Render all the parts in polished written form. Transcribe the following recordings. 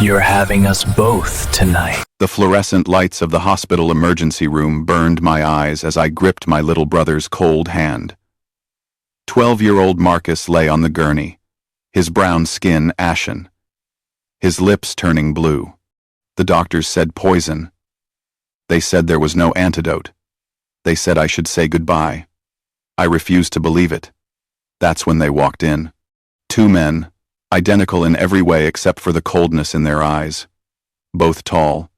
You're having us both tonight. The fluorescent lights of the hospital emergency room burned my eyes as I gripped my little brother's cold hand. 12-year-old Marcus lay on the gurney, his brown skin ashen, his lips turning blue. The doctors said poison. They said there was no antidote. They said I should say goodbye. I refused to believe it. That's when they walked in. Two men, identical in every way except for the coldness in their eyes. Both tall,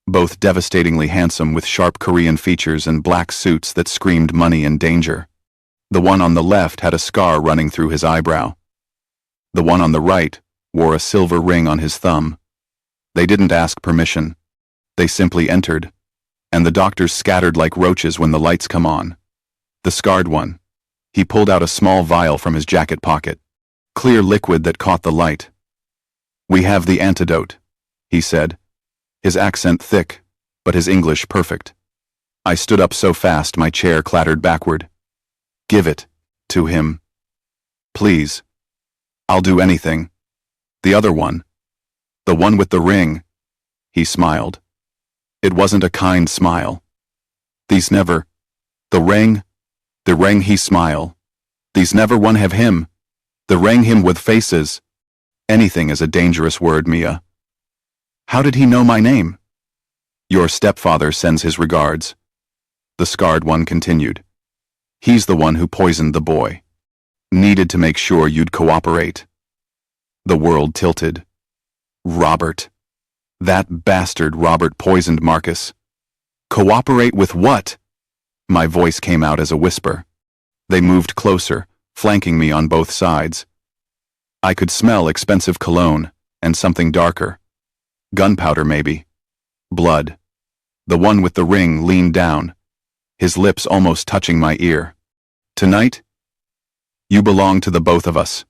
both devastatingly handsome with sharp Korean features and black suits that screamed money and danger. The one on the left had a scar running through his eyebrow. The one on the right wore a silver ring on his thumb. They didn't ask permission. They simply entered, and the doctors scattered like roaches when the lights come on. The scarred one. He pulled out a small vial from his jacket pocket. Clear liquid that caught the light. "We have the antidote," he said, his accent thick, but his English perfect. I stood up so fast my chair clattered backward. "Give it to him. Please. I'll do anything." The other one. The one with the ring. He smiled. It wasn't a kind smile. "These never. The ring he smile. These never one have him. The ring him with faces." Anything is a dangerous word, Mia. "How did he know my name?" "Your stepfather sends his regards." The scarred one continued. "He's the one who poisoned the boy. Needed to make sure you'd cooperate." The world tilted. Robert. That bastard Robert poisoned Marcus. Cooperate with what? My voice came out as a whisper. They moved closer, flanking me on both sides. I could smell expensive cologne and something darker. Gunpowder, maybe. Blood. The one with the ring leaned down, his lips almost touching my ear. "Tonight? You belong to the both of us."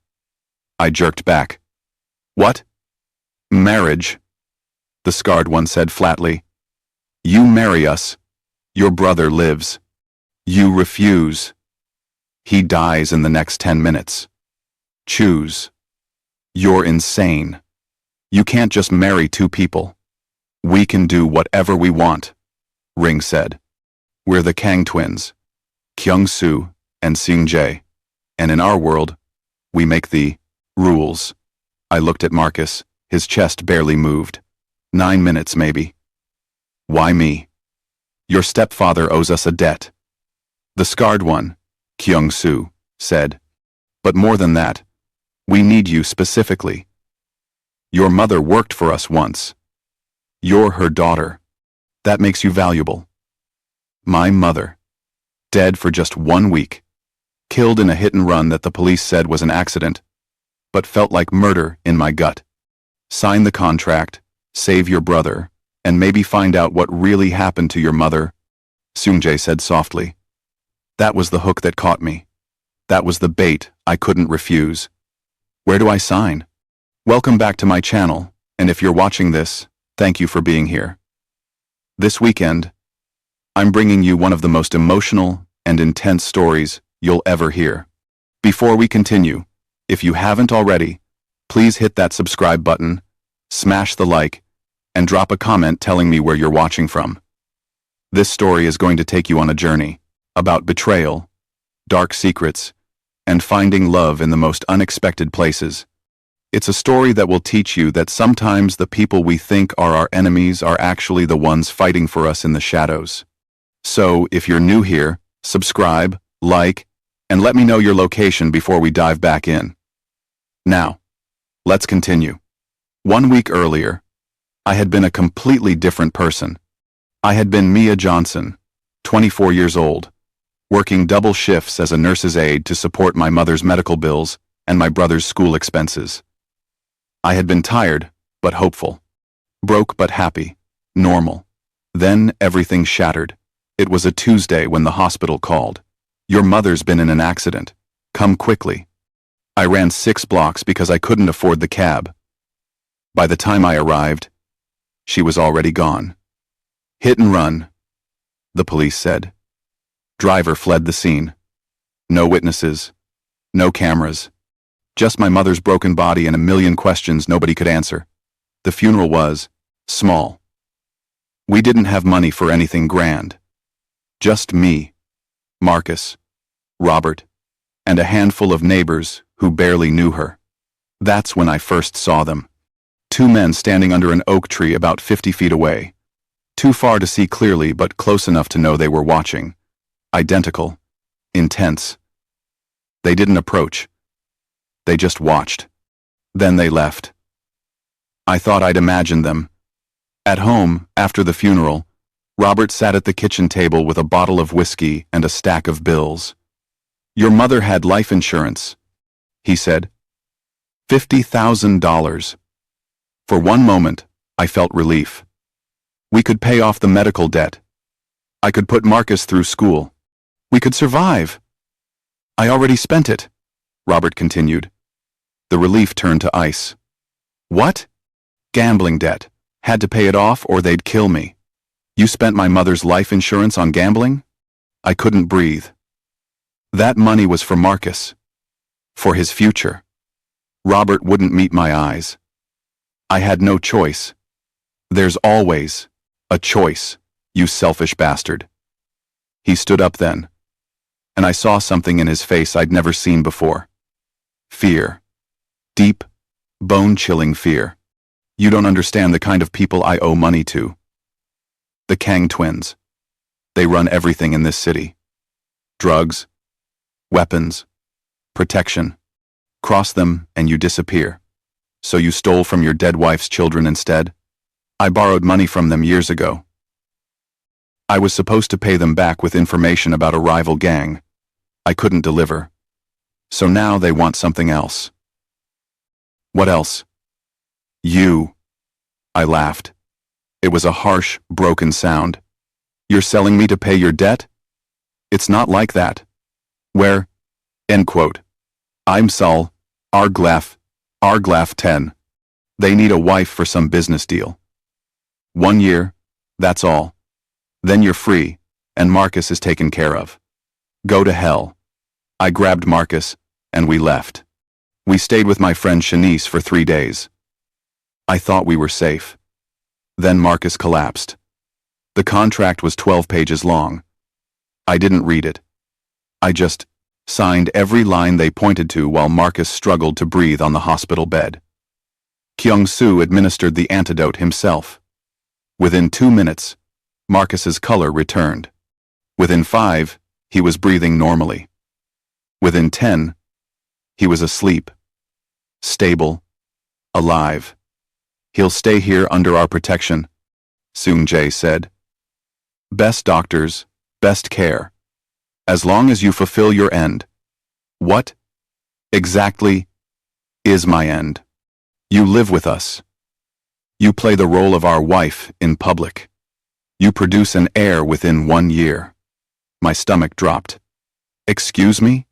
I jerked back. "What?" "Marriage," the scarred one said flatly. "You marry us. Your brother lives. You refuse. He dies in the next 10 minutes. Choose. You're insane. You can't just marry two people. We can do whatever we want," Ring said. "We're the Kang twins, Kyung-soo and Seung-jae, and in our world, we make the rules." I looked at Marcus, his chest barely moved. 9 minutes, maybe. "Why me?" "Your stepfather owes us a debt." The scarred one, Kyung-soo, said. "But more than that, we need you specifically. Your mother worked for us once. You're her daughter. That makes you valuable." My mother. Dead for just 1 week. Killed in a hit and run that the police said was an accident, but felt like murder in my gut. Sign the contract, save your brother, and maybe find out what really happened to your mother, Seung-jae said softly. That was the hook that caught me. That was the bait I couldn't refuse. Where do I sign? Welcome back to my channel, and if you're watching this, thank you for being here. This weekend, I'm bringing you one of the most emotional and intense stories you'll ever hear. Before we continue, if you haven't already, please hit that subscribe button, smash the like, and drop a comment telling me where you're watching from. This story is going to take you on a journey about betrayal, dark secrets, and finding love in the most unexpected places. It's a story that will teach you that sometimes the people we think are our enemies are actually the ones fighting for us in the shadows. So, if you're new here, subscribe, like, and let me know your location before we dive back in. Now, let's continue. 1 week earlier, I had been a completely different person. I had been Mia Johnson, 24 years old, working double shifts as a nurse's aide to support my mother's medical bills and my brother's school expenses. I had been tired, but hopeful. Broke but happy. Normal. Then everything shattered. It was a Tuesday when the hospital called. "Your mother's been in an accident. Come quickly." I ran 6 blocks because I couldn't afford the cab. By the time I arrived, she was already gone. "Hit and run," the police said. Driver fled the scene. No witnesses. No cameras. Just my mother's broken body and a million questions nobody could answer. The funeral was small. We didn't have money for anything grand. Just me, Marcus, Robert, and a handful of neighbors who barely knew her. That's when I first saw them. Two men standing under an oak tree about 50 feet away. Too far to see clearly, but close enough to know they were watching. Identical. Intense. They didn't approach. They just watched. Then they left. I thought I'd imagined them. At home, after the funeral, Robert sat at the kitchen table with a bottle of whiskey and a stack of bills. "Your mother had life insurance," he said. $50,000. For one moment, I felt relief. We could pay off the medical debt. I could put Marcus through school. We could survive. "I already spent it," Robert continued. The relief turned to ice. "What?" "Gambling debt. Had to pay it off or they'd kill me." "You spent my mother's life insurance on gambling?" I couldn't breathe. That money was for Marcus. For his future. Robert wouldn't meet my eyes. I had no choice. "There's always a choice, you selfish bastard." He stood up then, and I saw something in his face I'd never seen before. Fear. Deep, bone-chilling fear. You don't understand the kind of people I owe money to. The Kang twins. They run everything in this city. Drugs, weapons, protection. Cross them and you disappear. So you stole from your dead wife's children instead? I borrowed money from them years ago. I was supposed to pay them back with information about a rival gang. I couldn't deliver. So now they want something else. What else? You. I laughed. It was a harsh, broken sound. You're selling me to pay your debt? It's not like that. Where? End quote. I'm Sul, Arglaf 10. They need a wife for some business deal. 1 year, that's all. Then you're free, and Marcus is taken care of. Go to hell. I grabbed Marcus, and we left. We stayed with my friend Shanice for 3 days. I thought we were safe. Then Marcus collapsed. The contract was 12 pages long. I didn't read it. I just signed every line they pointed to while Marcus struggled to breathe on the hospital bed. Kyung-soo administered the antidote himself. Within 2 minutes, Marcus's color returned. Within 5, he was breathing normally. Within 10, he was asleep. Stable. Alive. He'll stay here under our protection, Seung-jae said. Best doctors, best care. As long as you fulfill your end. What exactly is my end? You live with us. You play the role of our wife in public. You produce an heir within 1 year. My stomach dropped. Excuse me?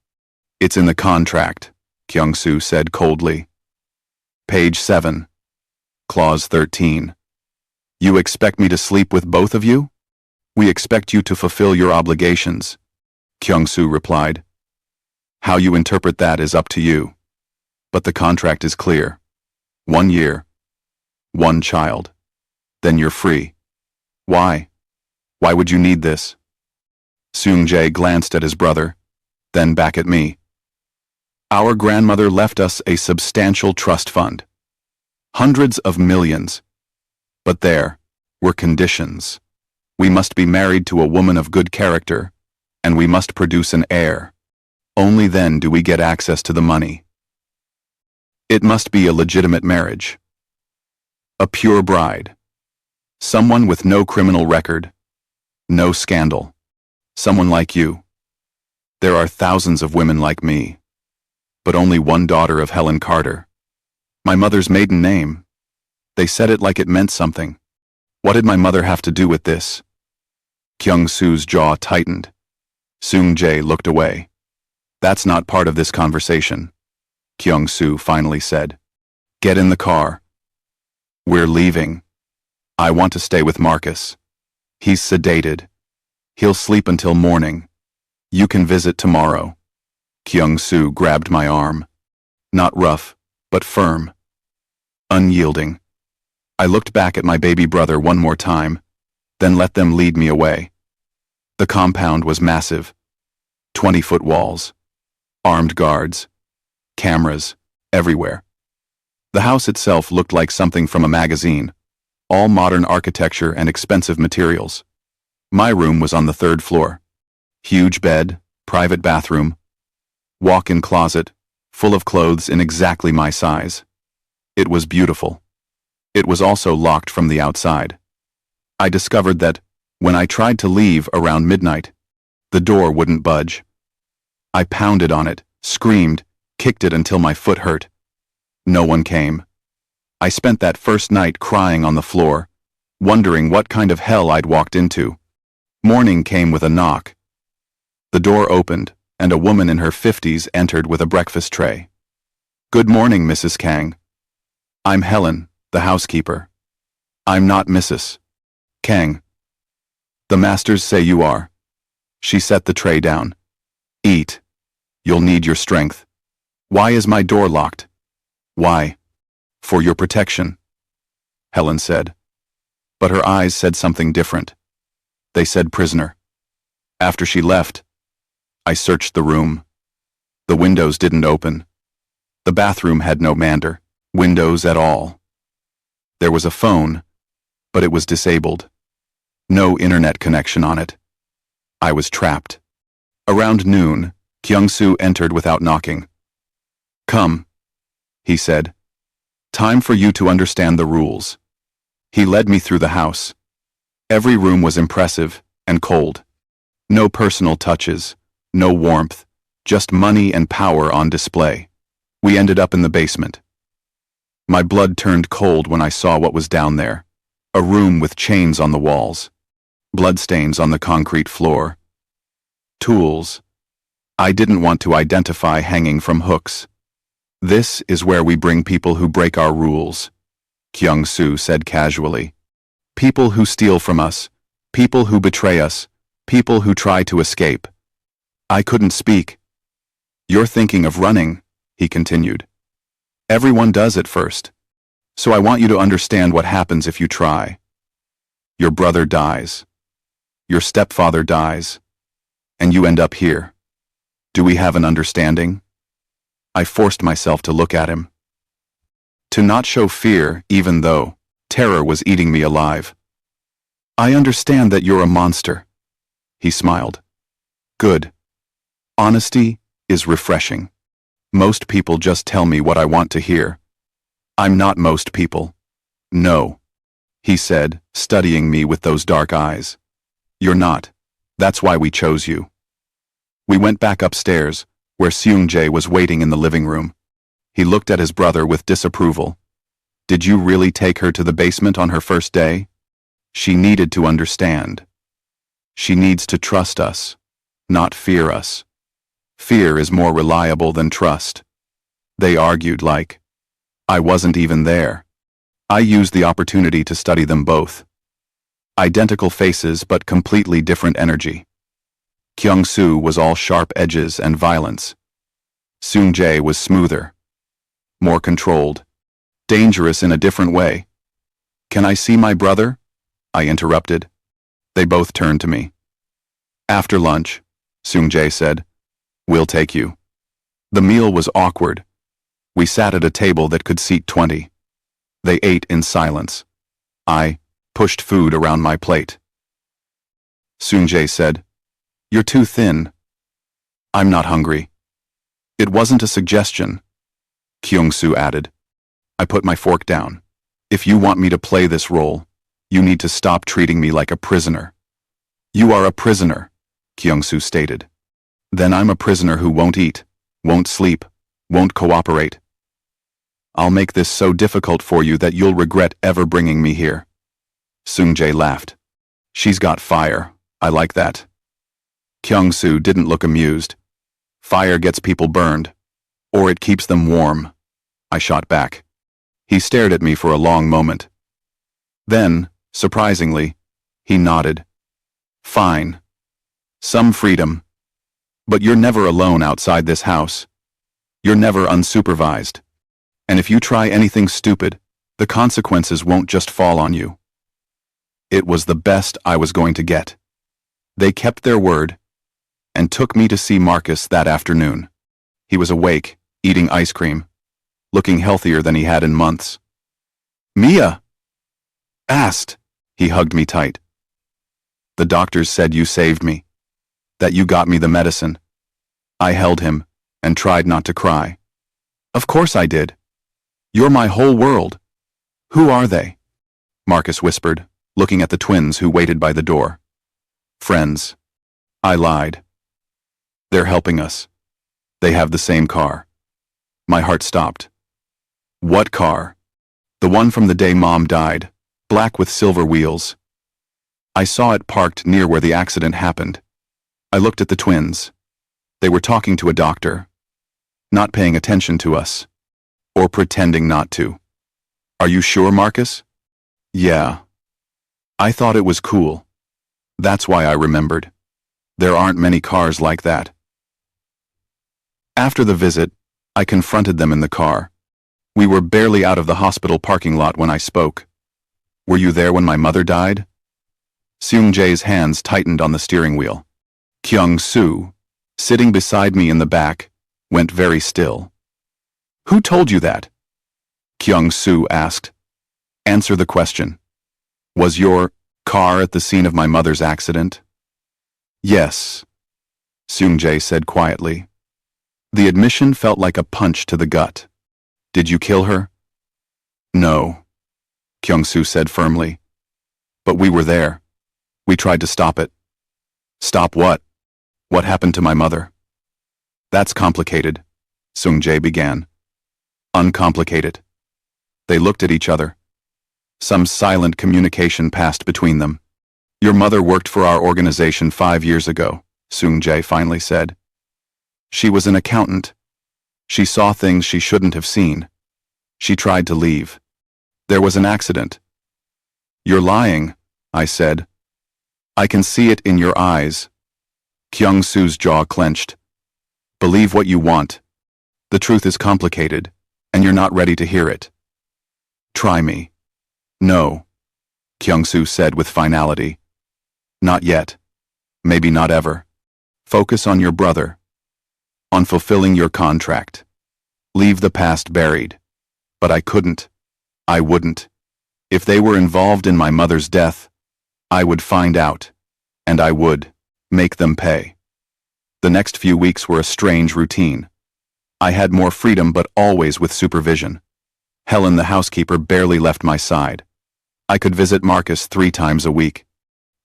It's in the contract, Kyung-soo said coldly. Page 7. Clause 13. You expect me to sleep with both of you? We expect you to fulfill your obligations, Kyung-soo replied. How you interpret that is up to you. But the contract is clear. 1 year. 1 child. Then you're free. Why? Why would you need this? Seung-jae glanced at his brother, then back at me. Our grandmother left us a substantial trust fund. Hundreds of millions. But there were conditions. We must be married to a woman of good character, and we must produce an heir. Only then do we get access to the money. It must be a legitimate marriage. A pure bride. Someone with no criminal record. No scandal. Someone like you. There are thousands of women like me, but only one daughter of Helen Carter. My mother's maiden name. They said it like it meant something. What did my mother have to do with this? Kyung-soo's jaw tightened. Seung-jae looked away. That's not part of this conversation, Kyung-soo finally said. Get in the car. We're leaving. I want to stay with Marcus. He's sedated. He'll sleep until morning. You can visit tomorrow. Kyung-soo grabbed my arm. Not rough, but firm. Unyielding. I looked back at my baby brother one more time, then let them lead me away. The compound was massive. 20-foot walls, armed guards, cameras, everywhere. The house itself looked like something from a magazine, all modern architecture and expensive materials. My room was on the 3rd floor. Huge bed, private bathroom, walk-in closet, full of clothes in exactly my size. It was beautiful. It was also locked from the outside. I discovered that, when I tried to leave around midnight, the door wouldn't budge. I pounded on it, screamed, kicked it until my foot hurt. No one came. I spent that first night crying on the floor, wondering what kind of hell I'd walked into. Morning came with a knock. The door opened, and a woman in her 50s entered with a breakfast tray. "Good morning, Mrs. Kang. I'm Helen, the housekeeper. I'm not Mrs. Kang. The masters say you are." She set the tray down. "Eat. You'll need your strength." "Why is my door locked?" "Why? For your protection," Helen said. But her eyes said something different. They said prisoner. After she left, I searched the room. The windows didn't open. The bathroom had no windows at all. There was a phone, but it was disabled. No internet connection on it. I was trapped. Around noon, Kyung-soo entered without knocking. "Come," he said. "Time for you to understand the rules." He led me through the house. Every room was impressive and cold. No personal touches, no warmth, just money and power on display. We ended up in the basement. My blood turned cold when I saw what was down there. A room with chains on the walls, bloodstains on the concrete floor, tools I didn't want to identify hanging from hooks. "This is where we bring people who break our rules," Kyung-soo said casually. "People who steal from us, people who betray us, people who try to escape." I couldn't speak. "You're thinking of running," he continued. "Everyone does at first. So I want you to understand what happens if you try. Your brother dies. Your stepfather dies. And you end up here. Do we have an understanding?" I forced myself to look at him. To not show fear, even though terror was eating me alive. "I understand that you're a monster," he smiled. "Good. Honesty is refreshing. Most people just tell me what I want to hear. I'm not most people. No," he said, studying me with those dark eyes. "You're not. That's why we chose you." We went back upstairs, where Seung-jae was waiting in the living room. He looked at his brother with disapproval. "Did you really take her to the basement on her first day?" "She needed to understand. She needs to trust us, not fear us. Fear is more reliable than trust." They argued like I wasn't even there. I used the opportunity to study them both. Identical faces but completely different energy. Kyung-soo was all sharp edges and violence. Seung-jae was smoother, more controlled, dangerous in a different way. "Can I see my brother?" I interrupted. They both turned to me. "After lunch," Seung-jae said. "We'll take you." The meal was awkward. We sat at a table that could seat 20. They ate in silence. I pushed food around my plate. Seung-jae said, "You're too thin." "I'm not hungry." "It wasn't a suggestion," Kyung-soo added. I put my fork down. "If you want me to play this role, you need to stop treating me like a prisoner." "You are a prisoner," Kyung-soo stated. "Then I'm a prisoner who won't eat, won't sleep, won't cooperate. I'll make this so difficult for you that you'll regret ever bringing me here." Seung-jae laughed. "She's got fire. I like that." Kyung-soo didn't look amused. "Fire gets people burned, or it keeps them warm," I shot back. He stared at me for a long moment. Then, surprisingly, he nodded. "Fine. Some freedom. But you're never alone outside this house. You're never unsupervised. And if you try anything stupid, The consequences won't just fall on you. It was the best I was going to get. They kept their word and took me to see Marcus that afternoon. He was awake, eating ice cream, looking healthier than he had in months. Mia asked. He hugged me tight. The doctors said you saved me, that you got me the medicine. I held him and tried not to cry. Of course I did. You're my whole world. Who are they? Marcus whispered, looking at the twins who waited by the door. Friends. I lied. They're helping us. They have the same car. My heart stopped. What car? The one from the day Mom died, black with silver wheels. I saw it parked near where the accident happened. I looked at the twins. They were talking to a doctor, not paying attention to us, or pretending not to. Are you sure, Marcus? Yeah. I thought it was cool. That's why I remembered. There aren't many cars like that. After the visit, I confronted them in the car. We were barely out of the hospital parking lot when I spoke. Were you there when my mother died? Seung-jae's hands tightened on the steering wheel. Kyung-soo, sitting beside me in the back, went very still. Who told you that? Kyung-soo asked. Answer the question. Was your car at the scene of my mother's accident? Yes, Seung-jae said quietly. The admission felt like a punch to the gut. Did you kill her? No, Kyung-soo said firmly. But we were there. We tried to stop it. Stop what? What happened to my mother? That's complicated, Seung-jae began. Uncomplicated. They looked at each other. Some silent communication passed between them. Your mother worked for our organization 5 years ago, Seung-jae finally said. She was an accountant. She saw things she shouldn't have seen. She tried to leave. There was an accident. You're lying, I said. I can see it in your eyes. Kyung-soo's jaw clenched. Believe what you want. The truth is complicated, and you're not ready to hear it. Try me. No, Kyung-soo said with finality. Not yet. Maybe not ever. Focus on your brother. On fulfilling your contract. Leave the past buried. But I couldn't. I wouldn't. If they were involved in my mother's death, I would find out, and I would make them pay. The next few weeks were a strange routine. I had more freedom, but always with supervision. Helen, the housekeeper, barely left my side. I could visit Marcus 3 times a week.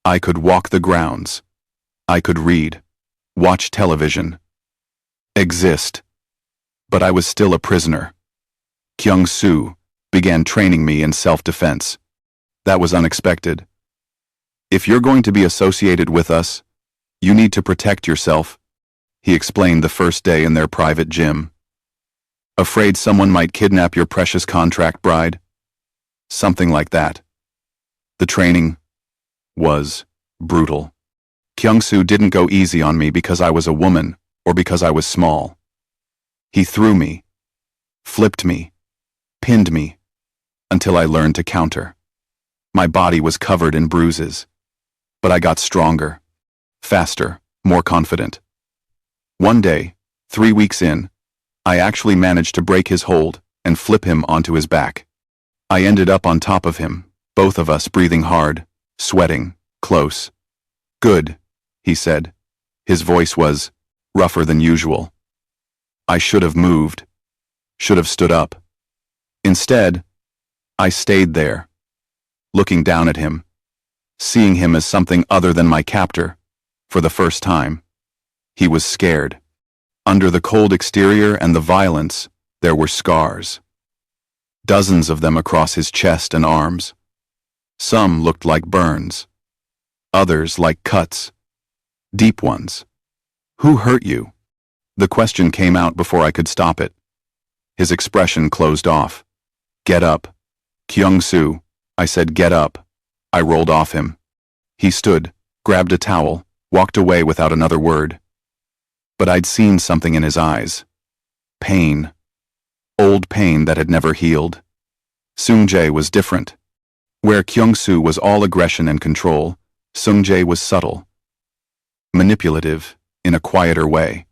I could walk the grounds. I could read, watch television, exist. But I was still a prisoner. Kyung-soo began training me in self-defense. That was unexpected. If you're going to be associated with us, you need to protect yourself, he explained the first day in their private gym. Afraid someone might kidnap your precious contract bride? Something like that. The training was brutal. Kyung-soo didn't go easy on me because I was a woman or because I was small. He threw me, flipped me, pinned me, until I learned to counter. My body was covered in bruises, but I got stronger, faster, more confident. One day, 3 weeks in, I actually managed to break his hold and flip him onto his back. I ended up on top of him, both of us breathing hard, sweating, close. Good, he said. His voice was rougher than usual. I should have moved, should have stood up. Instead, I stayed there, looking down at him, seeing him as something other than my captor, for the first time. He was scared. Under the cold exterior and the violence, there were scars. Dozens of them across his chest and arms. Some looked like burns. Others like cuts. Deep ones. Who hurt you? The question came out before I could stop it. His expression closed off. Get up. Kyung-soo, I said, get up. I rolled off him. He stood, grabbed a towel, walked away without another word. But I'd seen something in his eyes. Pain. Old pain that had never healed. Seung-jae was different. Where Kyung-soo was all aggression and control, Seung-jae was subtle, manipulative, in a quieter way.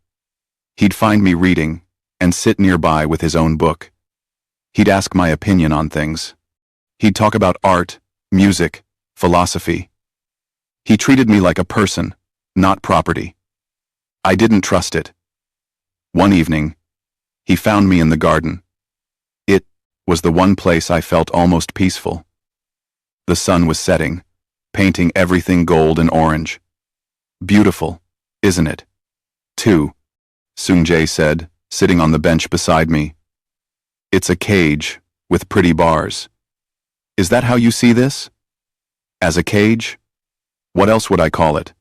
He'd find me reading, and sit nearby with his own book. He'd ask my opinion on things. He'd talk about art, music, philosophy. He treated me like a person, not property. I didn't trust it. One evening, he found me in the garden. It was the one place I felt almost peaceful. The sun was setting, painting everything gold and orange. Beautiful, isn't it? 2. Seung-jae said, sitting on the bench beside me. It's a cage, with pretty bars. Is that how you see this? As a cage? What else would I call it?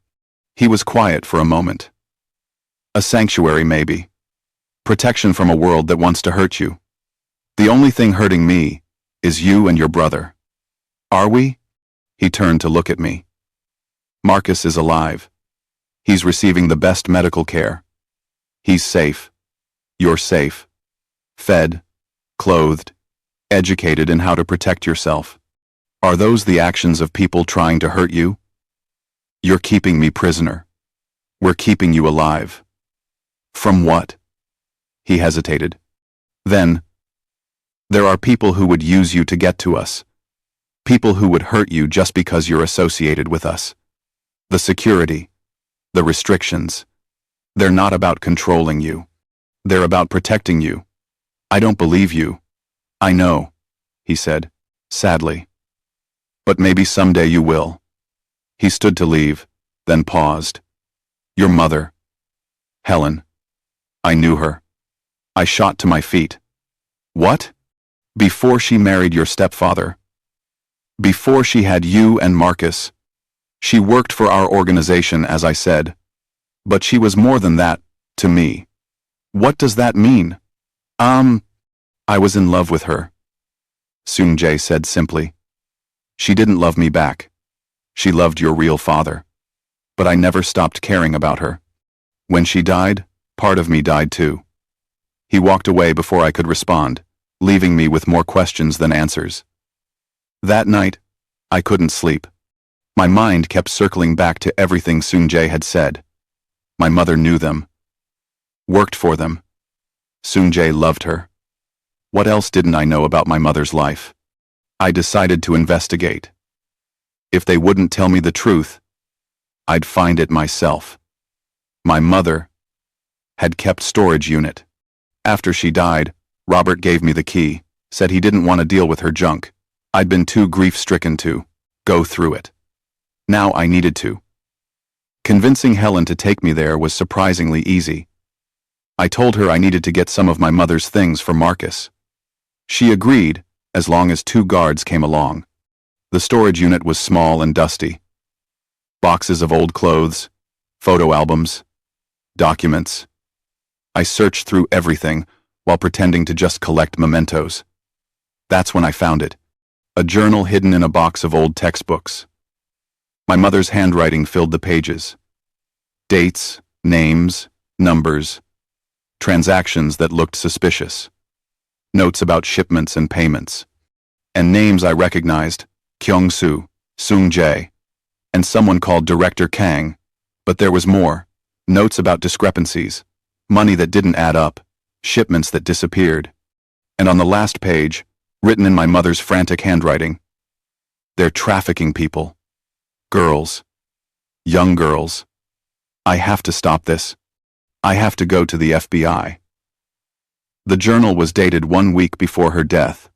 He was quiet for a moment. A sanctuary, maybe. Protection from a world that wants to hurt you. The only thing hurting me is you and your brother. Are we? He turned to look at me. Marcus is alive. He's receiving the best medical care. He's safe. You're safe. Fed, clothed, educated in how to protect yourself. Are those the actions of people trying to hurt you? You're keeping me prisoner. We're keeping you alive. From what? He hesitated. Then, there are people who would use you to get to us. People who would hurt you just because you're associated with us. The security, the restrictions, they're not about controlling you. They're about protecting you. I don't believe you. I know, he said, sadly. But maybe someday you will. He stood to leave, then paused. Your mother. Helen. I knew her. I shot to my feet. What? Before she married your stepfather. Before she had you and Marcus. She worked for our organization, as I said. But she was more than that, to me. What does that mean? I was in love with her. Seung-jae said simply. She didn't love me back. She loved your real father. But I never stopped caring about her. When she died, part of me died too. He walked away before I could respond, leaving me with more questions than answers. That night, I couldn't sleep. My mind kept circling back to everything Seung-jae had said. My mother knew them. Worked for them. Seung-jae loved her. What else didn't I know about my mother's life? I decided to investigate. If they wouldn't tell me the truth, I'd find it myself. My mother had kept storage unit. After she died, Robert gave me the key, said he didn't want to deal with her junk. I'd been too grief-stricken to go through it. Now I needed to. Convincing Helen to take me there was surprisingly easy. I told her I needed to get some of my mother's things for Marcus. She agreed, as long as 2 guards came along. The storage unit was small and dusty. Boxes of old clothes, photo albums, documents. I searched through everything while pretending to just collect mementos. That's when I found it. A journal hidden in a box of old textbooks. My mother's handwriting filled the pages. Dates, names, numbers, transactions that looked suspicious. Notes about shipments and payments. And names I recognized, Kyung-soo, Seung-jae, and someone called Director Kang. But there was more. Notes about discrepancies, money that didn't add up, shipments that disappeared. And on the last page, written in my mother's frantic handwriting, they're trafficking people. Girls. Young girls. I have to stop this. I have to go to the FBI. The journal was dated 1 week before her death.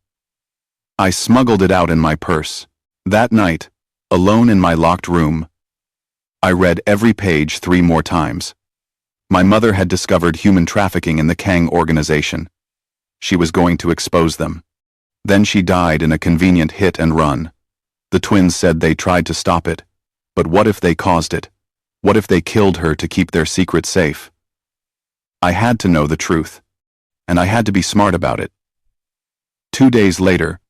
I smuggled it out in my purse. That night, alone in my locked room, I read every page 3 more times. My mother had discovered human trafficking in the Kang organization. She was going to expose them. Then she died in a convenient hit and run. The twins said they tried to stop it. But what if they caused it? What if they killed her to keep their secret safe? I had to know the truth. And I had to be smart about it. 2 days later,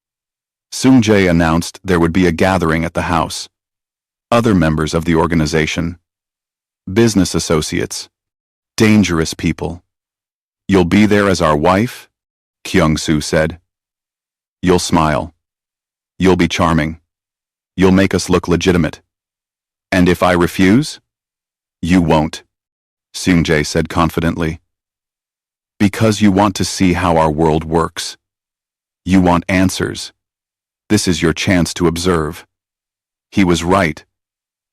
Seung-jae announced there would be a gathering at the house. Other members of the organization. Business associates. Dangerous people. You'll be there as our wife? Kyung-soo said. You'll smile. You'll be charming. You'll make us look legitimate. And if I refuse? You won't, Seung-jae said confidently. Because you want to see how our world works. You want answers. This is your chance to observe. He was right,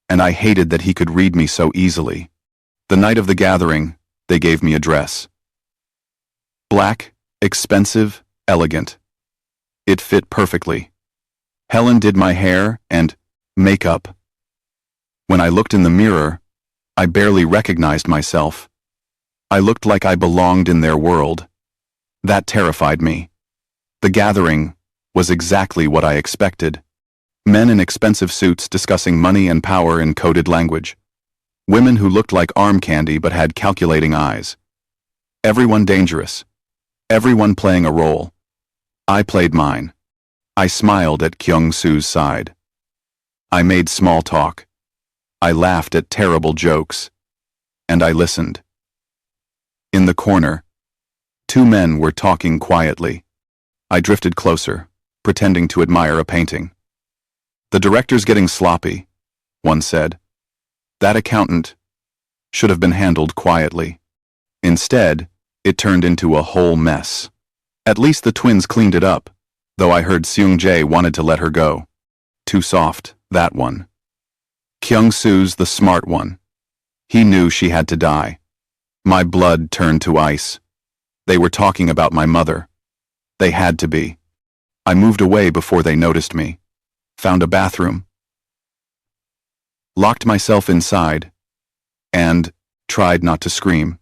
and I hated that he could read me so easily. The night of the gathering, they gave me a dress. Black, expensive, elegant. It fit perfectly. Helen did my hair and makeup. When I looked in the mirror, I barely recognized myself. I looked like I belonged in their world. That terrified me. The gathering was exactly what I expected. Men in expensive suits discussing money and power in coded language. Women who looked like arm candy but had calculating eyes. Everyone dangerous. Everyone playing a role. I played mine. I smiled at Kyung-soo's side. I made small talk. I laughed at terrible jokes. And I listened. In the corner, two men were talking quietly. I drifted closer, pretending to admire a painting. The director's getting sloppy, one said. That accountant should have been handled quietly. Instead, it turned into a whole mess. At least the twins cleaned it up, though I heard Seung-jae wanted to let her go. Too soft, that one. Kyung-soo's the smart one. He knew she had to die. My blood turned to ice. They were talking about my mother. They had to be. I moved away before they noticed me. Found a bathroom. Locked myself inside. And tried not to scream.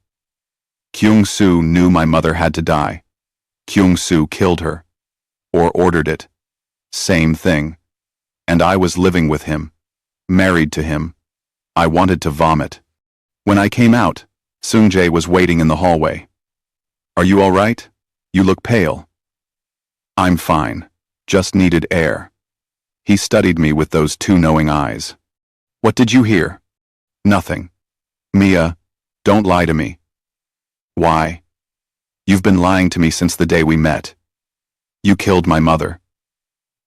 Kyung-soo knew my mother had to die. Kyung-soo killed her. Or ordered it. Same thing. And I was living with him. Married to him. I wanted to vomit. When I came out, Seung-jae was waiting in the hallway. Are you all right? You look pale. I'm fine. Just needed air. He studied me with those two knowing eyes. What did you hear? Nothing. Mia, don't lie to me. Why? You've been lying to me since the day we met. You killed my mother.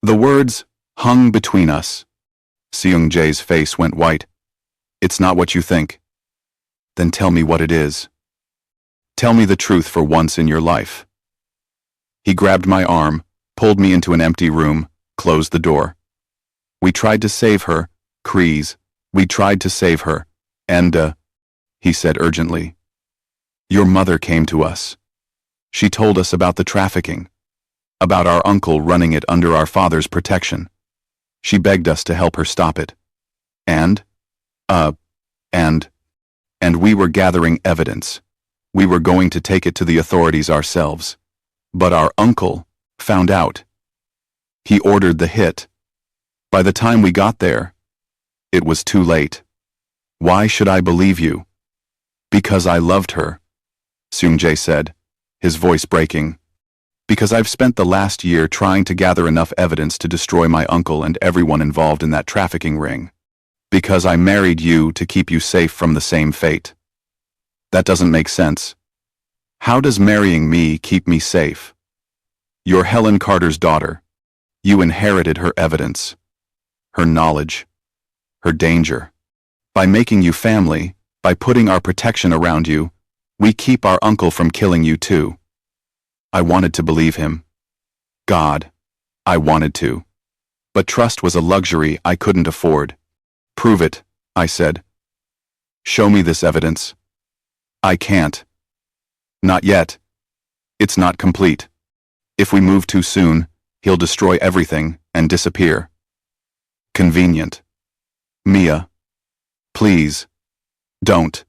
The words hung between us. Seung-jae's face went white. It's not what you think. Then tell me what it is. Tell me the truth for once in your life. He grabbed my arm, pulled me into an empty room, closed the door. We tried to save her, Kreese. We tried to save her, and, he said urgently. Your mother came to us. She told us about the trafficking, about our uncle running it under our father's protection. She begged us to help her stop it. And we were gathering evidence. We were going to take it to the authorities ourselves. But our uncle found out. He ordered the hit. By the time we got there, it was too late. Why should I believe you? Because I loved her, Seung-jae said, his voice breaking. Because I've spent the last year trying to gather enough evidence to destroy my uncle and everyone involved in that trafficking ring. Because I married you to keep you safe from the same fate. That doesn't make sense. How does marrying me keep me safe? You're Helen Carter's daughter. You inherited her evidence, her knowledge, her danger. By making you family, by putting our protection around you, we keep our uncle from killing you too. I wanted to believe him. God, I wanted to. But trust was a luxury I couldn't afford. Prove it, I said. Show me this evidence. I can't. Not yet. It's not complete. If we move too soon, he'll destroy everything and disappear. Convenient. Mia. Please. Don't.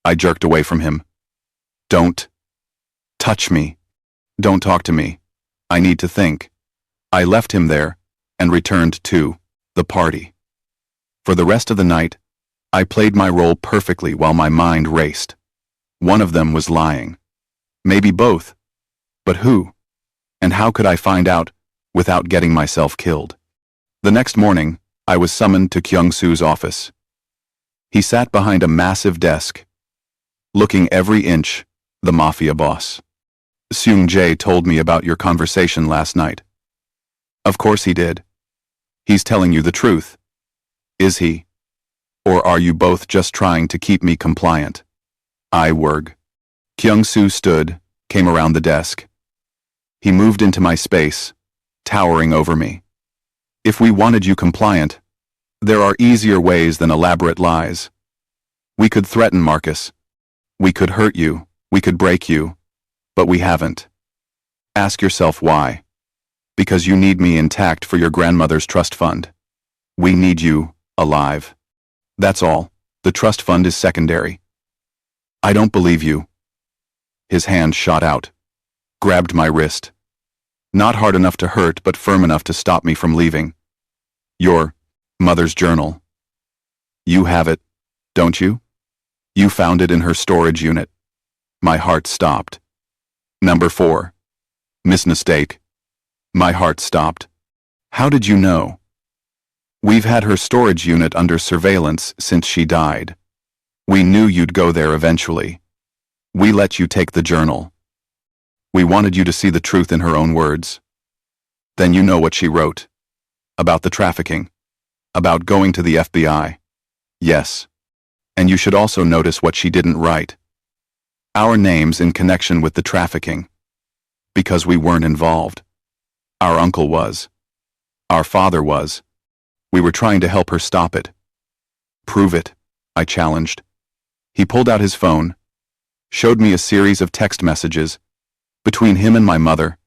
I jerked away from him. Don't. Touch me. Don't talk to me. I need to think. I left him there and returned to the party. For the rest of the night, I played my role perfectly while my mind raced. One of them was lying. Maybe both. But who? And how could I find out without getting myself killed? The next morning, I was summoned to Kyung-soo's office. He sat behind a massive desk, looking every inch the mafia boss. Seung-jae told me about your conversation last night, Of course he did. He's telling you the truth. Is he? Or are you both just trying to keep me compliant? I worg. Kyung-soo stood, came around the desk. He moved into my space, towering over me. If we wanted you compliant, there are easier ways than elaborate lies. We could threaten Marcus. We could hurt you. We could break you. But we haven't. Ask yourself why. Because you need me intact for your grandmother's trust fund. We need you alive. That's all. The trust fund is secondary. I don't believe you. His hand shot out, grabbed my wrist. Not hard enough to hurt, but firm enough to stop me from leaving. Your mother's journal. You have it, don't you? You found it in her storage unit. My heart stopped. Number 4. Mistake. My heart stopped. How did you know? We've had her storage unit under surveillance since she died. We knew you'd go there eventually. We let you take the journal. We wanted you to see the truth in her own words. Then you know what she wrote. About the trafficking. About going to the FBI. Yes. And you should also notice what she didn't write. Our names in connection with the trafficking. Because we weren't involved. Our uncle was. Our father was. We were trying to help her stop it. Prove it, I challenged. He pulled out his phone, showed me a series of text messages between him and my mother,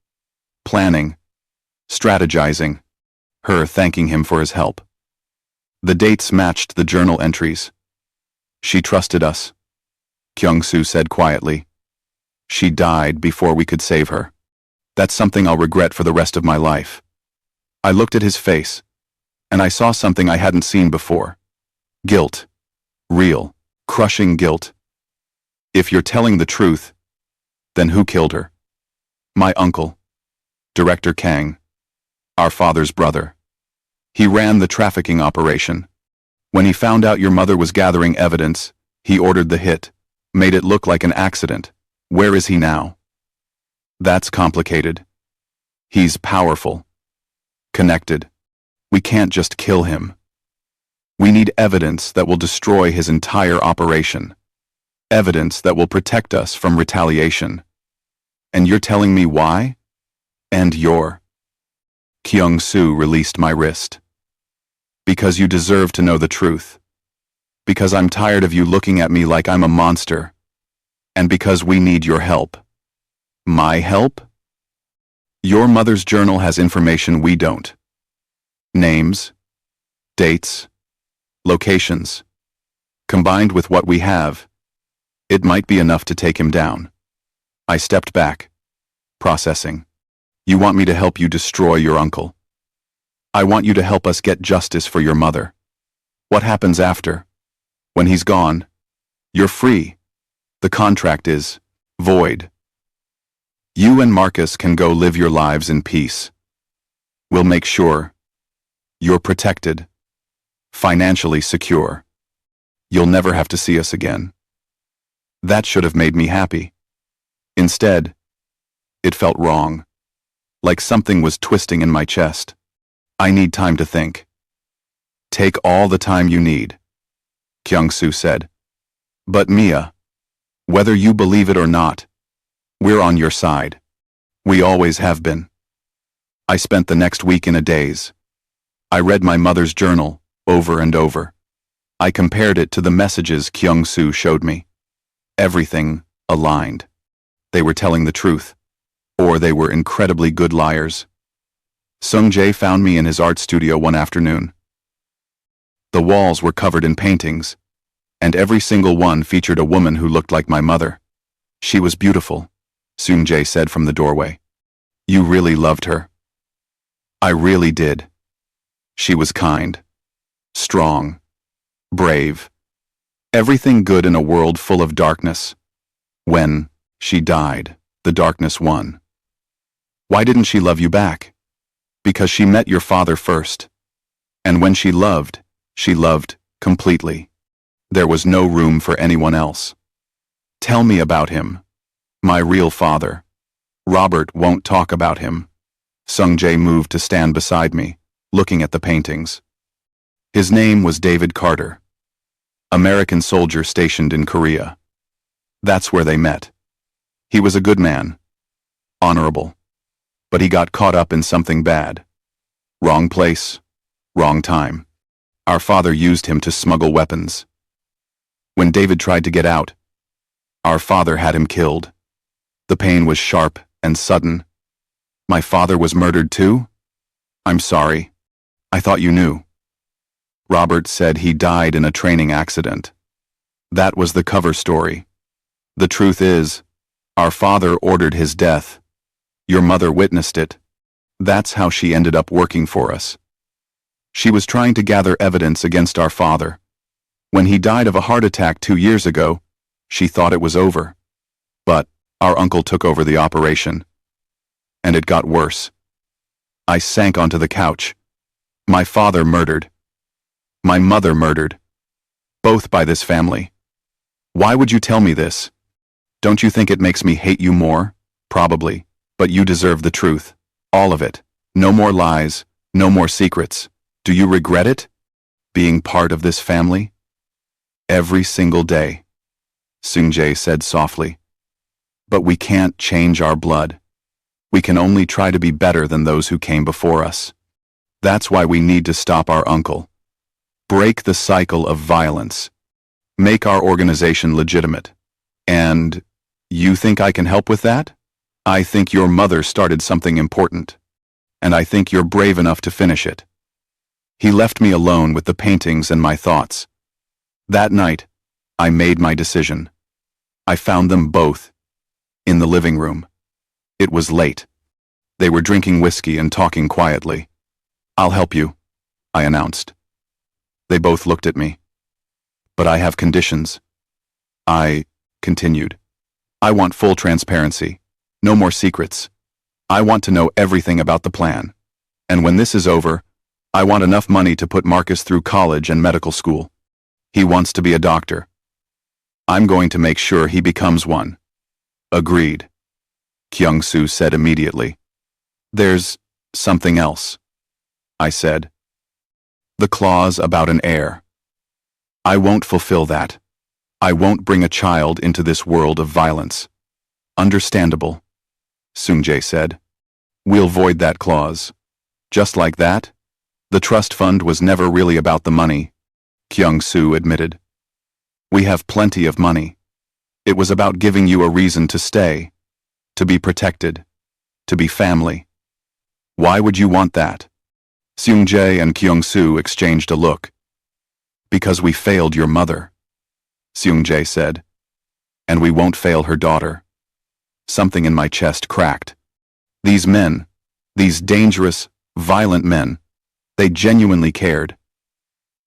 planning, strategizing, her thanking him for his help. The dates matched the journal entries. She trusted us, Kyung-soo said quietly. She died before we could save her. That's something I'll regret for the rest of my life. I looked at his face, and I saw something I hadn't seen before. Guilt. Real, crushing guilt. If you're telling the truth, then who killed her? My uncle, Director Kang, our father's brother. He ran the trafficking operation. When he found out your mother was gathering evidence, he ordered the hit, made it look like an accident. Where is he now? That's complicated. He's powerful. Connected. We can't just kill him. We need evidence that will destroy his entire operation. Evidence that will protect us from retaliation. And you're telling me why? And you're. Kyung-soo released my wrist. Because you deserve to know the truth. Because I'm tired of you looking at me like I'm a monster. And because we need your help. My help? Your mother's journal has information we don't. Names, dates, locations. Combined with what we have, it might be enough to take him down. I stepped back, processing. You want me to help you destroy your uncle. I want you to help us get justice for your mother. What happens after? When he's gone, you're free. The contract is void. You and Marcus can go live your lives in peace. We'll make sure you're protected, financially secure. You'll never have to see us again. That should have made me happy. Instead, it felt wrong, like something was twisting in my chest. I need time to think. Take all the time you need, Kyung-soo said. But Mia, whether you believe it or not, we're on your side. We always have been. I spent the next week in a daze. I read my mother's journal over and over. I compared it to the messages Kyung-soo showed me. Everything aligned. They were telling the truth, or they were incredibly good liars. Seung-jae found me in his art studio one afternoon. The walls were covered in paintings, and every single one featured a woman who looked like my mother. She was beautiful, Seung-jae said from the doorway. You really loved her. I really did. She was kind, strong, brave. Everything good in a world full of darkness. When she died, the darkness won. Why didn't she love you back? Because she met your father first. And when she loved completely. There was no room for anyone else. Tell me about him. My real father. Robert won't talk about him. Seung-jae moved to stand beside me, looking at the paintings. His name was David Carter, American soldier stationed in Korea. That's where they met. He was a good man, honorable, but he got caught up in something bad. Wrong place, wrong time. Our father used him to smuggle weapons. When David tried to get out, our father had him killed. The pain was sharp and sudden. My father was murdered too? I'm sorry. I thought you knew. Robert said he died in a training accident. That was the cover story. The truth is, our father ordered his death. Your mother witnessed it. That's how she ended up working for us. She was trying to gather evidence against our father. When he died of a heart attack 2 years ago, she thought it was over. But our uncle took over the operation. And it got worse. I sank onto the couch. My father murdered. My mother murdered. Both by this family. Why would you tell me this? Don't you think it makes me hate you more? Probably. But you deserve the truth. All of it. No more lies. No more secrets. Do you regret it? Being part of this family? Every single day. Seung-jae said softly. But we can't change our blood. We can only try to be better than those who came before us. That's why we need to stop our uncle. Break the cycle of violence. Make our organization legitimate. And you think I can help with that? I think your mother started something important. And I think you're brave enough to finish it. He left me alone with the paintings and my thoughts. That night, I made my decision. I found them both in the living room. It was late. They were drinking whiskey and talking quietly. I'll help you, I announced. They both looked at me. But I have conditions. I continued. I want full transparency. No more secrets. I want to know everything about the plan. And when this is over, I want enough money to put Marcus through college and medical school. He wants to be a doctor. I'm going to make sure he becomes one. Agreed. Kyung-soo said immediately. There's something else, I said. The clause about an heir. I won't fulfill that. I won't bring a child into this world of violence. Understandable, Seung-jae said. We'll void that clause. Just like that? The trust fund was never really about the money, Kyung-soo admitted. We have plenty of money. It was about giving you a reason to stay, to be protected, to be family. Why would you want that? Seung-jae and Kyung-soo exchanged a look. Because we failed your mother, Seung-jae said. And we won't fail her daughter. Something in my chest cracked. These men, these dangerous, violent men, they genuinely cared.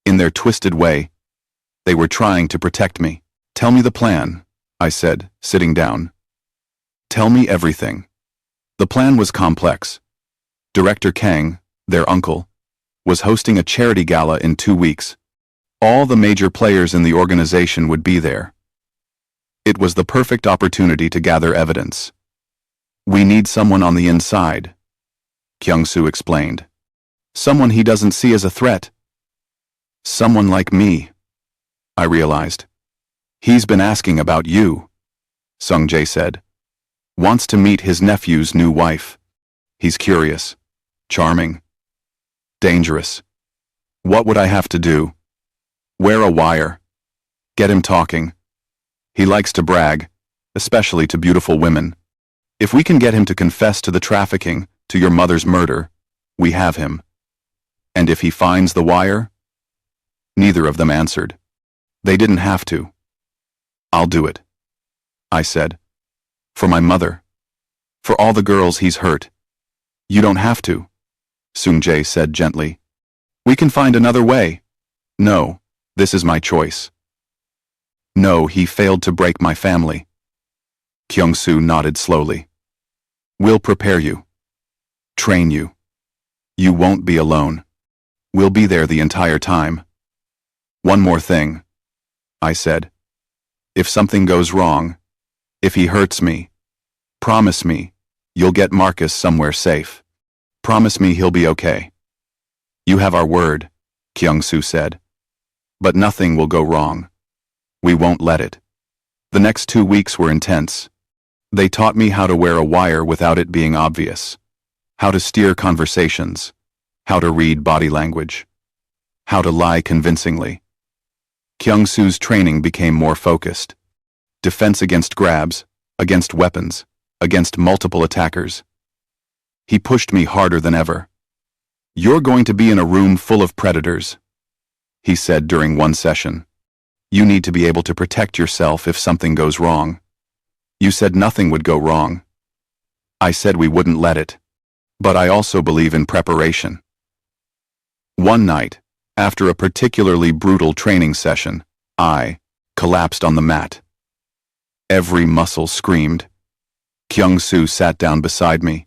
In their twisted way, they were trying to protect me. Tell me the plan, I said, sitting down. Tell me everything. The plan was complex. Director Kang, their uncle, was hosting a charity gala in 2 weeks. All the major players in the organization would be there. It was the perfect opportunity to gather evidence. We need someone on the inside, Kyung-soo explained. Someone he doesn't see as a threat. Someone like me, I realized. He's been asking about you, Seung-jae said. Wants to meet his nephew's new wife. He's curious, charming, dangerous. What would I have to do? Wear a wire. Get him talking. He likes to brag, especially to beautiful women. If we can get him to confess to the trafficking, to your mother's murder, we have him. And if he finds the wire? Neither of them answered. They didn't have to. I'll do it, I said. For my mother. For all the girls he's hurt. You don't have to, Seung-jae said gently. We can find another way. No, this is my choice. No, he failed to break my family. Kyung-soo nodded slowly. We'll prepare you. Train you. You won't be alone. We'll be there the entire time. One more thing, I said. If something goes wrong, if he hurts me, promise me, you'll get Marcus somewhere safe. Promise me he'll be okay. You have our word, Kyung-soo said. But nothing will go wrong. We won't let it. The next 2 weeks were intense. They taught me how to wear a wire without it being obvious, how to steer conversations, how to read body language, how to lie convincingly. Kyung-soo's training became more focused. Defense against grabs, against weapons, against multiple attackers. He pushed me harder than ever. You're going to be in a room full of predators, he said during one session. You need to be able to protect yourself if something goes wrong. You said nothing would go wrong. I said we wouldn't let it. But I also believe in preparation. One night, after a particularly brutal training session, I collapsed on the mat. Every muscle screamed. Kyung-soo sat down beside me,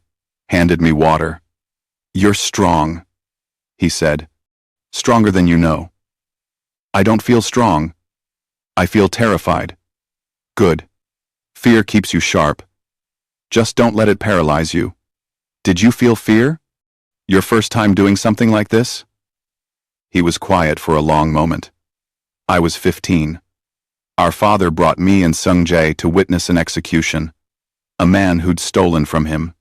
handed me water. You're strong, he said. Stronger than you know. I don't feel strong. I feel terrified. Good. Fear keeps you sharp. Just don't let it paralyze you. Did you feel fear? Your first time doing something like this? He was quiet for a long moment. I was 15. Our father brought me and Seung-jae to witness an execution. A man who'd stolen from him.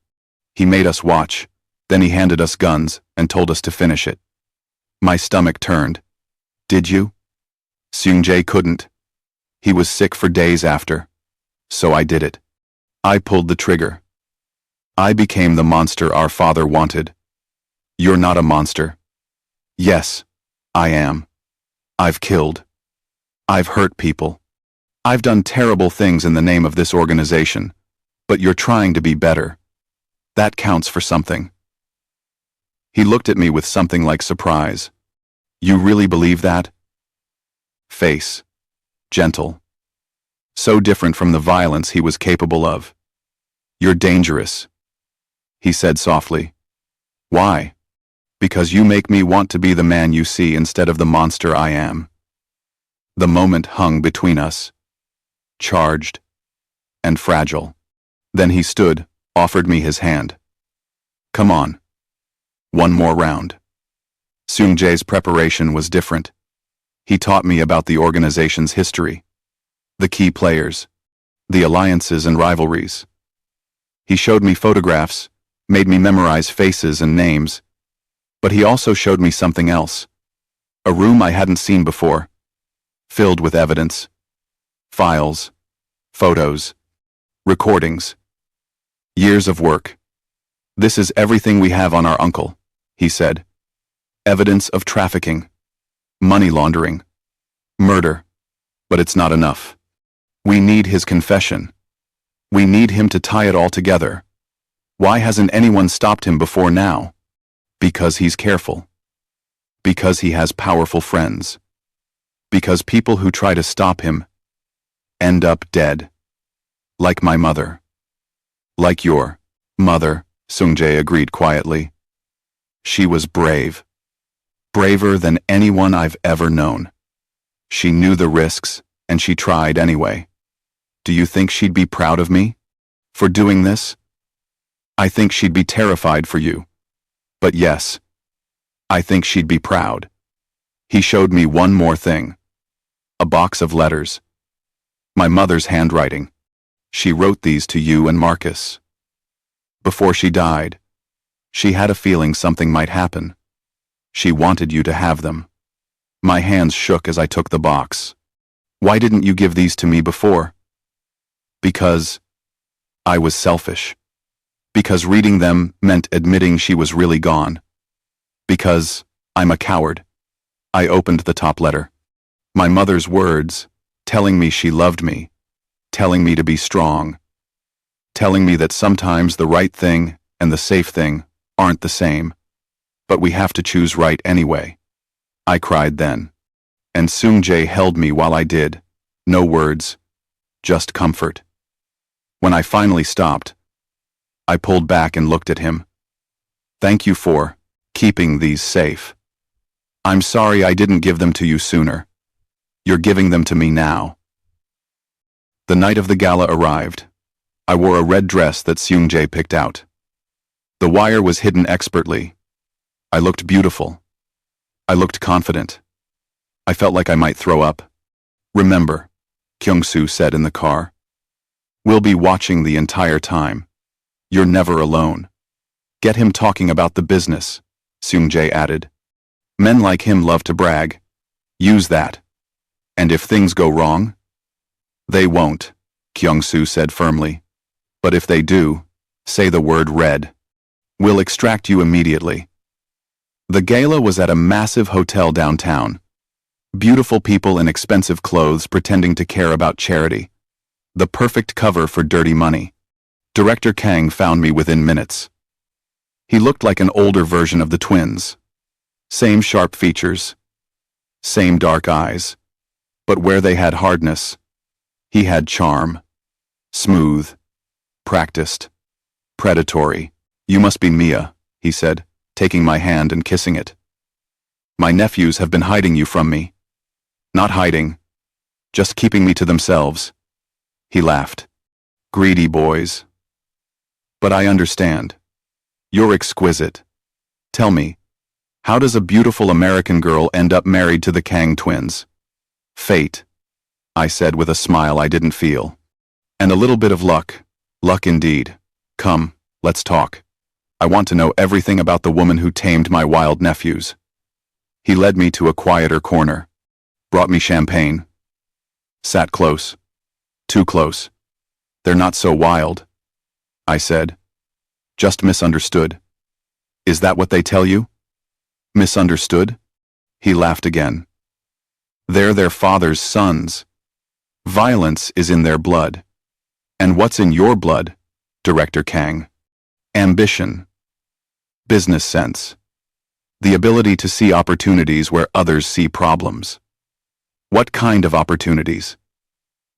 He made us watch, then he handed us guns and told us to finish it. My stomach turned. Did you? Seung-jae couldn't. He was sick for days after. So I did it. I pulled the trigger. I became the monster our father wanted. You're not a monster. Yes, I am. I've killed. I've hurt people. I've done terrible things in the name of this organization, but you're trying to be better. That counts for something. He looked at me with something like surprise. You really believe that? Face. Gentle. So different from the violence he was capable of. You're dangerous, he said softly. Why? Because you make me want to be the man you see instead of the monster I am. The moment hung between us, charged and fragile. Then he stood, offered me his hand. Come on. One more round. Seung-jae's preparation was different. He taught me about the organization's history, the key players, the alliances and rivalries. He showed me photographs, made me memorize faces and names, but he also showed me something else. A room I hadn't seen before, filled with evidence, files, photos, recordings, years of work. This is everything we have on our uncle, he said. Evidence of trafficking, money laundering, murder, but it's not enough. We need his confession. We need him to tie it all together. Why hasn't anyone stopped him before now? Because he's careful. Because he has powerful friends. Because people who try to stop him end up dead. Like my mother. Like your mother, Seung-jae agreed quietly. She was brave. Braver than anyone I've ever known. She knew the risks, and she tried anyway. Do you think she'd be proud of me? For doing this? I think she'd be terrified for you. But yes, I think she'd be proud. He showed me one more thing. A box of letters. My mother's handwriting. She wrote these to you and Marcus. Before she died, she had a feeling something might happen. She wanted you to have them. My hands shook as I took the box. Why didn't you give these to me before? Because I was selfish. Because reading them meant admitting she was really gone. Because I'm a coward. I opened the top letter. My mother's words, telling me she loved me, telling me to be strong, telling me that sometimes the right thing and the safe thing aren't the same, but we have to choose right anyway. I cried then, and Seung-jae held me while I did. No words, just comfort. When I finally stopped, I pulled back and looked at him. Thank you for keeping these safe. I'm sorry I didn't give them to you sooner. You're giving them to me now. The night of the gala arrived. I wore a red dress that Seung-jae picked out. The wire was hidden expertly. I looked beautiful. I looked confident. I felt like I might throw up. Remember, Kyung-soo said in the car. We'll be watching the entire time. You're never alone. Get him talking about the business, Seung-jae added. Men like him love to brag. Use that. And if things go wrong? They won't, Kyung-soo said firmly. But if they do, say the word red. We'll extract you immediately. The gala was at a massive hotel downtown. Beautiful people in expensive clothes pretending to care about charity. The perfect cover for dirty money. Director Kang found me within minutes. He looked like an older version of the twins. Same sharp features. Same dark eyes. But where they had hardness, he had charm. Smooth. Practiced. Predatory. You must be Mia, he said, taking my hand and kissing it. My nephews have been hiding you from me. Not hiding. Just keeping me to themselves. He laughed. Greedy boys. But I understand. You're exquisite. Tell me, how does a beautiful American girl end up married to the Kang twins? Fate, I said with a smile I didn't feel. And a little bit of luck. Luck indeed. Come, let's talk. I want to know everything about the woman who tamed my wild nephews. He led me to a quieter corner. Brought me champagne. Sat close. Too close. They're not so wild, I said. Just misunderstood. Is that what they tell you? Misunderstood? He laughed again. They're their father's sons. Violence is in their blood. And what's in your blood, Director Kang? Ambition. Business sense. The ability to see opportunities where others see problems. What kind of opportunities?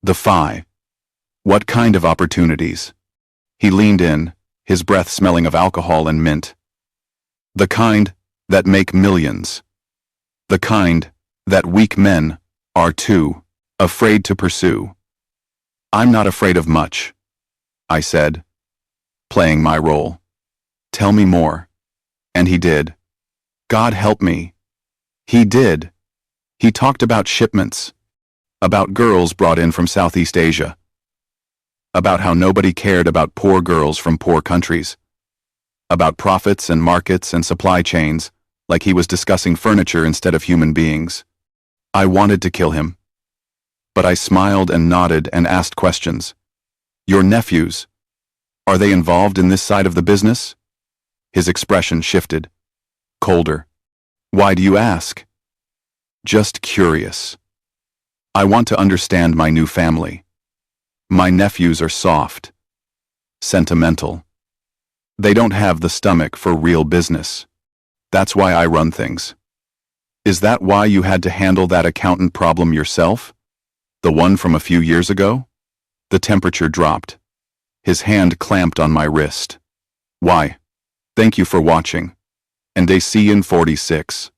The Phi. What kind of opportunities? He leaned in, his breath smelling of alcohol and mint. The kind that make millions. The kind that weak men are too afraid to pursue. I'm not afraid of much, I said, playing my role. Tell me more. And he did. God help me. He did. He talked about shipments, about girls brought in from Southeast Asia, about how nobody cared about poor girls from poor countries, about profits and markets and supply chains, like he was discussing furniture instead of human beings. I wanted to kill him. But I smiled and nodded and asked questions. Your nephews, are they involved in this side of the business? His expression shifted. Colder. Why do you ask? Just curious. I want to understand my new family. My nephews are soft. Sentimental. They don't have the stomach for real business. That's why I run things. Is that why you had to handle that accountant problem yourself? The one from a few years ago? The temperature dropped. His hand clamped on my wrist. Why? Thank you for watching. And they see in 46.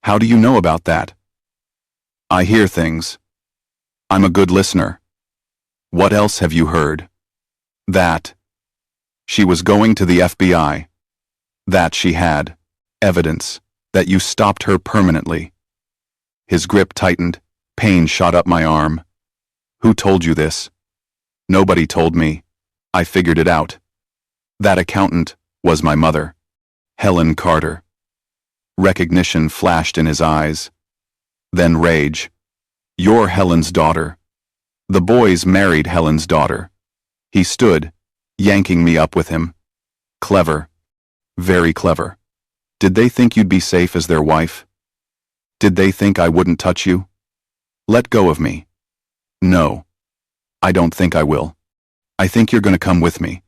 How do you know about that? I hear things. I'm a good listener. What else have you heard? That she was going to the FBI. That she had evidence that you stopped her permanently. His grip tightened. Pain shot up my arm. Who told you this? Nobody told me. I figured it out. That accountant was my mother, Helen Carter. Recognition flashed in his eyes. Then rage. You're Helen's daughter. The boys married Helen's daughter. He stood, yanking me up with him. Clever. Very clever. Did they think you'd be safe as their wife? Did they think I wouldn't touch you? Let go of me. No. I don't think I will. I think you're going to come with me.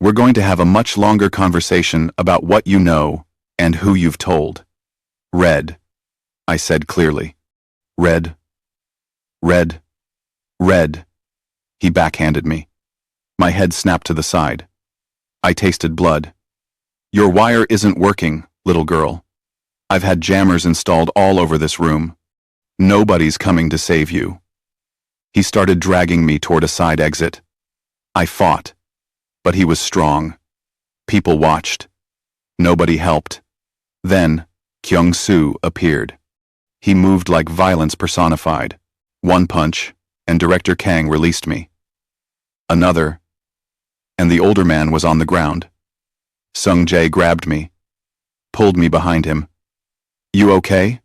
We're going to have a much longer conversation about what you know and who you've told. Red. I said clearly. Red. Red. Red. He backhanded me. My head snapped to the side. I tasted blood. Your wire isn't working, little girl. I've had jammers installed all over this room. Nobody's coming to save you. He started dragging me toward a side exit. I fought, but he was strong. People watched. Nobody helped. Then, Kyung-soo appeared. He moved like violence personified. One punch, and Director Kang released me. Another, and the older man was on the ground. Seung-jae grabbed me, pulled me behind him. You okay?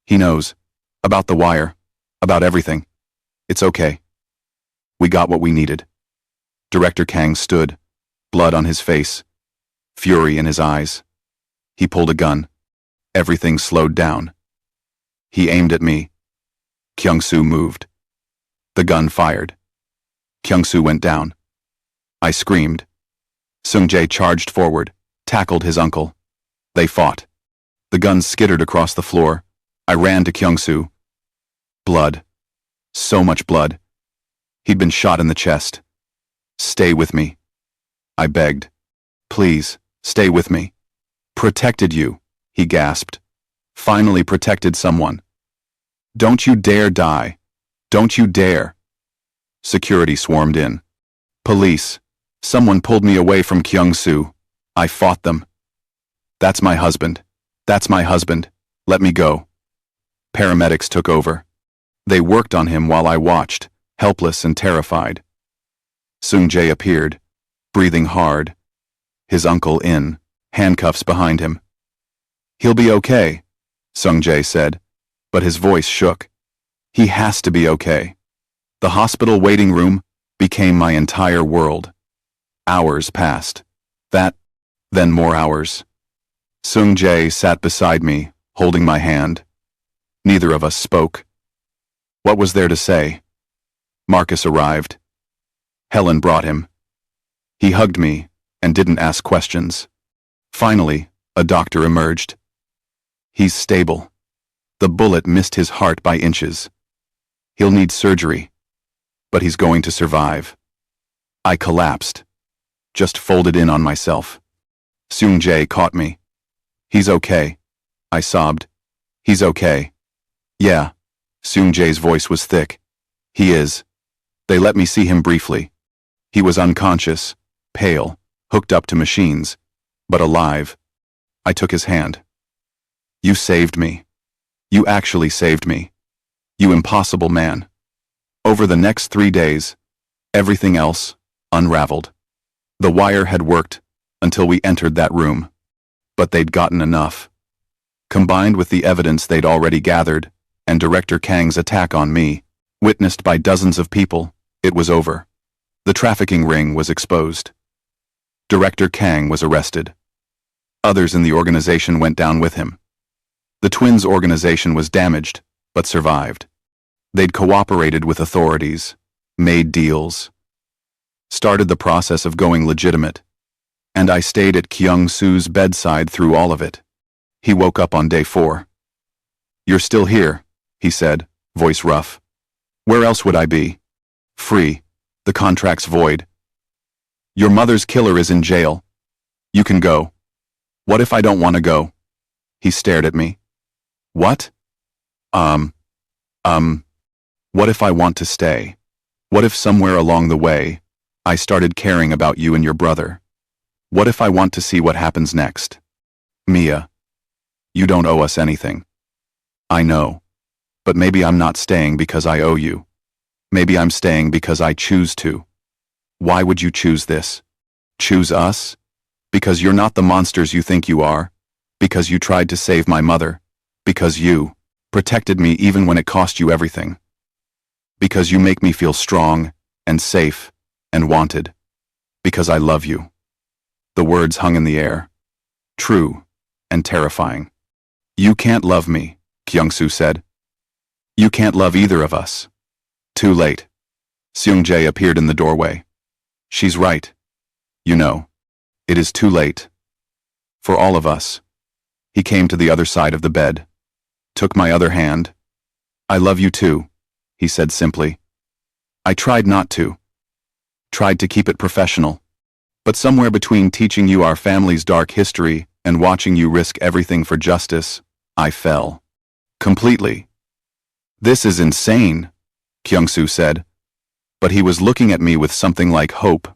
He knows. About the wire. About everything. It's okay. We got what we needed. Director Kang stood, blood on his face, fury in his eyes. He pulled a gun. Everything slowed down. He aimed at me. Kyung-soo moved. The gun fired. Kyung-soo went down. I screamed. Seung-jae charged forward, tackled his uncle. They fought. The gun skittered across the floor. I ran to Kyung-soo. Blood. So much blood. He'd been shot in the chest. Stay with me. I begged. Please, stay with me. Protected you, he gasped. Finally protected someone. Don't you dare die. Don't you dare. Security swarmed in. Police. Someone pulled me away from Kyung-soo. I fought them. That's my husband. That's my husband. Let me go. Paramedics took over. They worked on him while I watched, helpless and terrified. Seung-jae appeared, breathing hard. His uncle in, handcuffs behind him. He'll be okay, Seung-jae said, but his voice shook. He has to be okay. The hospital waiting room became my entire world. Hours passed. Then more hours. Seung-jae sat beside me, holding my hand. Neither of us spoke. What was there to say? Marcus arrived. Helen brought him. He hugged me and didn't ask questions. Finally, a doctor emerged. He's stable. The bullet missed his heart by inches. He'll need surgery, but he's going to survive. I collapsed, just folded in on myself. Seung-jae caught me. He's okay, I sobbed. He's okay. Yeah, Seung-jae's voice was thick. He is. They let me see him briefly. He was unconscious, pale, hooked up to machines, but alive. I took his hand. You saved me. You actually saved me. You impossible man. Over the next 3 days, everything else unraveled. The wire had worked until we entered that room, but they'd gotten enough. Combined with the evidence they'd already gathered, and Director Kang's attack on me, witnessed by dozens of people, it was over. The trafficking ring was exposed. Director Kang was arrested. Others in the organization went down with him. The twins' organization was damaged, but survived. They'd cooperated with authorities, made deals, started the process of going legitimate, and I stayed at Kyung-soo's bedside through all of it. He woke up on day 4. You're still here, he said, voice rough. Where else would I be? Free. The contract's void. Your mother's killer is in jail. You can go. What if I don't want to go? He stared at me. What? What if I want to stay? What if somewhere along the way, I started caring about you and your brother? What if I want to see what happens next? Mia, you don't owe us anything. I know. But maybe I'm not staying because I owe you. Maybe I'm staying because I choose to. Why would you choose this? Choose us? Because you're not the monsters you think you are. Because you tried to save my mother. Because you protected me even when it cost you everything. Because you make me feel strong and safe and wanted. Because I love you. The words hung in the air. True and terrifying. You can't love me, Kyung-soo said. You can't love either of us. Too late. Seung-jae appeared in the doorway. She's right. You know, it is too late. For all of us. He came to the other side of the bed, took my other hand. I love you too, he said simply. I tried not to. Tried to keep it professional. But somewhere between teaching you our family's dark history and watching you risk everything for justice, I fell. Completely. This is insane, Kyung-soo said. But he was looking at me with something like hope.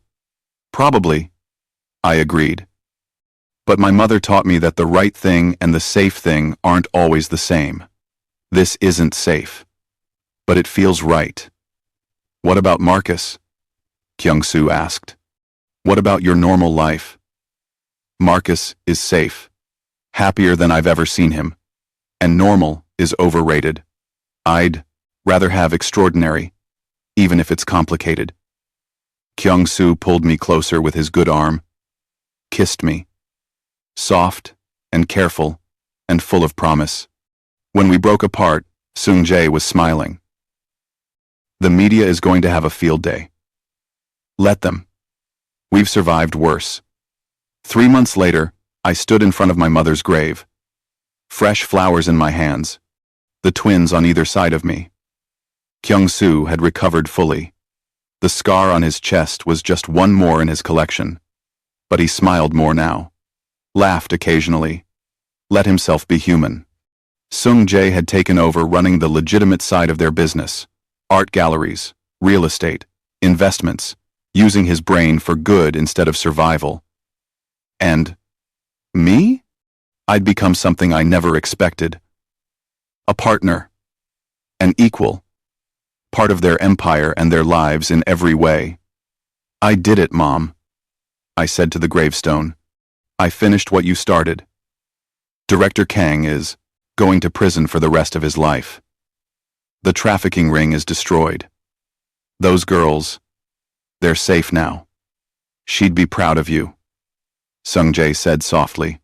Probably, I agreed. But my mother taught me that the right thing and the safe thing aren't always the same. This isn't safe. But it feels right. What about Marcus? Kyung-soo asked. What about your normal life? Marcus is safe. Happier than I've ever seen him. And normal is overrated. I'd rather have extraordinary, even if it's complicated. Kyung-soo pulled me closer with his good arm, kissed me. Soft and careful and full of promise. When we broke apart, Seung-jae was smiling. The media is going to have a field day. Let them. We've survived worse. 3 months later, I stood in front of my mother's grave. Fresh flowers in my hands. The twins on either side of me. Kyung-soo had recovered fully. The scar on his chest was just one more in his collection. But he smiled more now. Laughed occasionally. Let himself be human. Seung-jae had taken over running the legitimate side of their business. Art galleries, real estate, investments, using his brain for good instead of survival. And me? I'd become something I never expected. A partner. An equal. Part of their empire and their lives in every way. I did it, Mom, I said to the gravestone. I finished what you started. Director Kang is going to prison for the rest of his life. The trafficking ring is destroyed. Those girls, they're safe now. She'd be proud of you, Seung-jae said softly.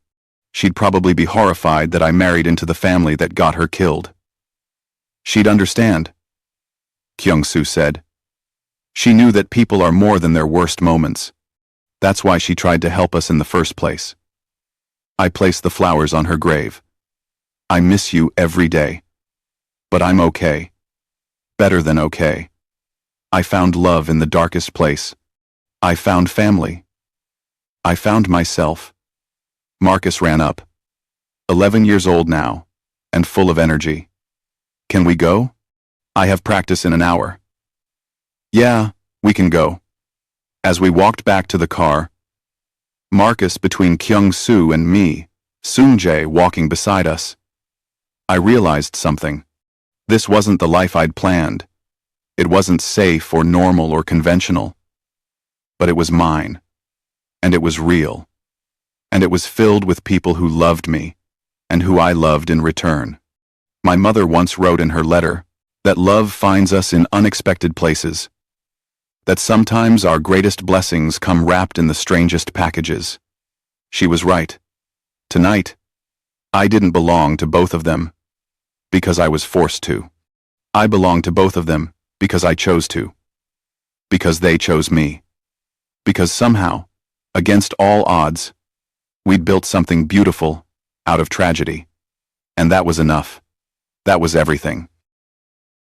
She'd probably be horrified that I married into the family that got her killed. She'd understand, Kyung-soo said. She knew that people are more than their worst moments. That's why she tried to help us in the first place. I placed the flowers on her grave. I miss you every day. But I'm okay. Better than okay. I found love in the darkest place. I found family. I found myself. Marcus ran up. 11 years old now, and full of energy. Can we go? I have practice in an hour. Yeah, we can go. As we walked back to the car, Marcus between Kyung-soo and me, Seung-jae walking beside us, I realized something. This wasn't the life I'd planned. It wasn't safe or normal or conventional. But it was mine. And it was real. And it was filled with people who loved me, and who I loved in return. My mother once wrote in her letter that love finds us in unexpected places. That sometimes our greatest blessings come wrapped in the strangest packages. She was right. Tonight, I didn't belong to both of them because I was forced to. I belonged to both of them because I chose to. Because they chose me. Because somehow, against all odds, we'd built something beautiful out of tragedy. And that was enough. That was everything.